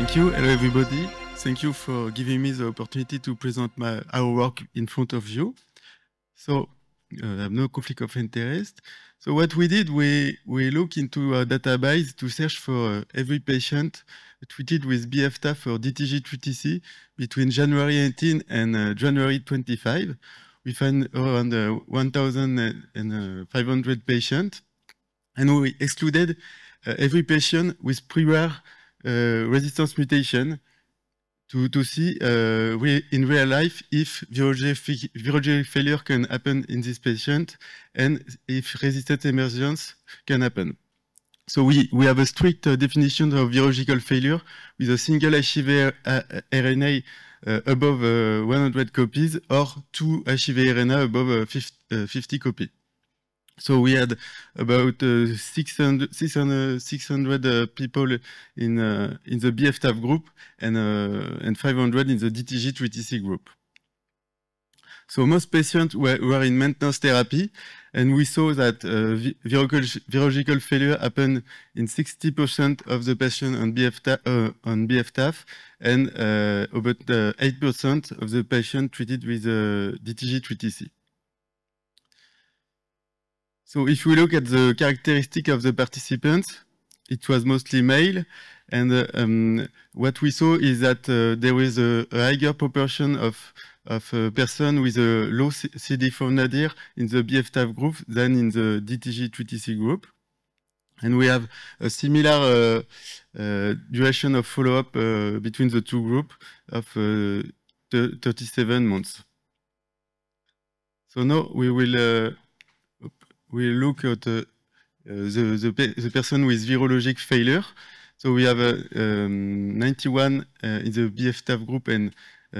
Thank you. Hello, everybody. Thank you for giving me the opportunity to present our work in front of you. So I have no conflict of interest. So what we did, we look into a database to search for every patient treated with BF-TAF or DTG-3TC between January 18 and January 25. We found around 1,500 patients, and we excluded every patient with prior resistance mutation to see in real life if virologic failure can happen in this patient and if resistant emergence can happen. So we have a strict definition of virological failure with a single HIV RNA above 100 copies or two HIV RNA above 50 copies. So we had about 600 people in the BF-TAF group and 500 in the DTG-3TC group. So most patients were in maintenance therapy, and we saw that virological failure happened in 60% of the patients on BF-TAF and about 8% of the patients treated with DTG-3TC. So if we look at the characteristic of the participants, it was mostly male. And what we saw is that there is a higher proportion of person with a low CD4 nadir in the BF-TAF group than in the DTG-3TC group. And we have a similar duration of follow-up between the two groups of 37 months. So now we will we look at the person with virologic failure. So we have 91 in the BF-TAF group and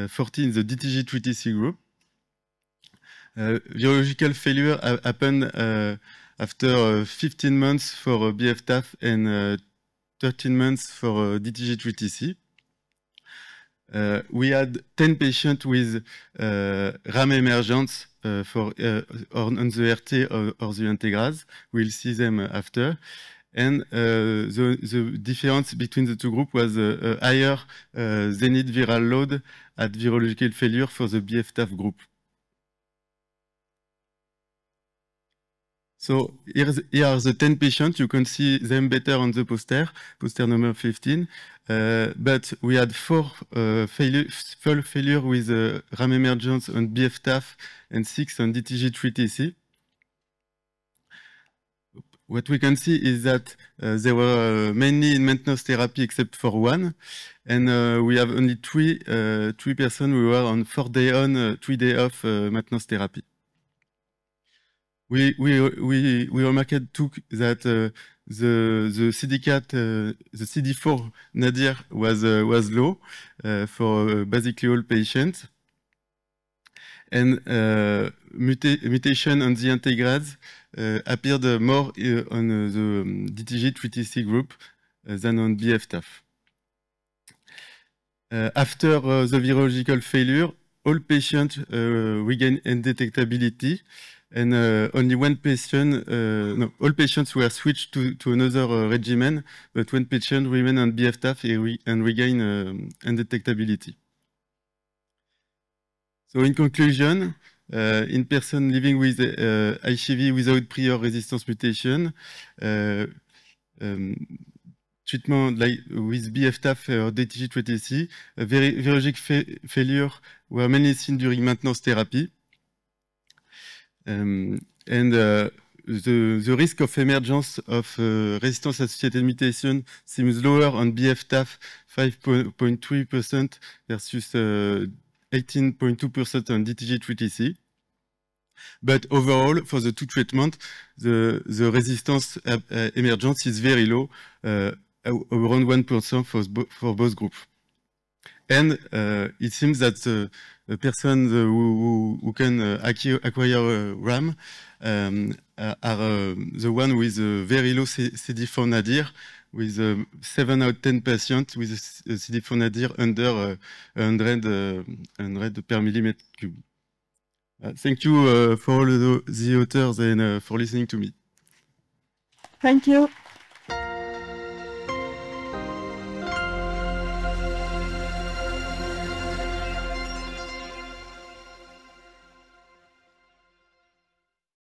40 in the DTG-3TC group. Virological failure happened after 15 months for BF-TAF and 13 months for DTG-3TC. We had 10 patients with RAM emergence on the RT or the integrase. We'll see them after. And the difference between the two groups was a higher zenith viral load at virological failure for the BF-TAF group. So here are the 10 patients. You can see them better on the poster number 15. But we had 4 failure with RAM emergence on BF-TAF and 6 on DTG-3TC. What we can see is that they were mainly in maintenance therapy except for 1. And we have only 3 persons who were on 4 day on, 3 day off maintenance therapy. We remarked too that the CD4 nadir was low for basically all patients, and mutation on the integrase appeared more on the DTG-3TC group than on BF-TAF. After the virological failure, all patients regained undetectability. And only one patient, all patients were switched to another regimen, but one patient remained on BF-TAF and regained undetectability. So in conclusion, in person living with HIV without prior resistance mutation, treatment like with BF-TAF or DTG-3TC, virologic failure were mainly seen during maintenance therapy. And the risk of emergence of resistance-associated mutation seems lower on BF-TAF, 5.3% versus 18.2% on DTG-3TC. But overall, for the two treatments, the resistance emergence is very low, around 1% for both groups. And it seems that the person who can acquire RAM are the one with a very low CD4 nadir, with 7 out of 10 patients with a CD4 nadir under 100 per millimeter cube. Thank you for all the authors and for listening to me. Thank you.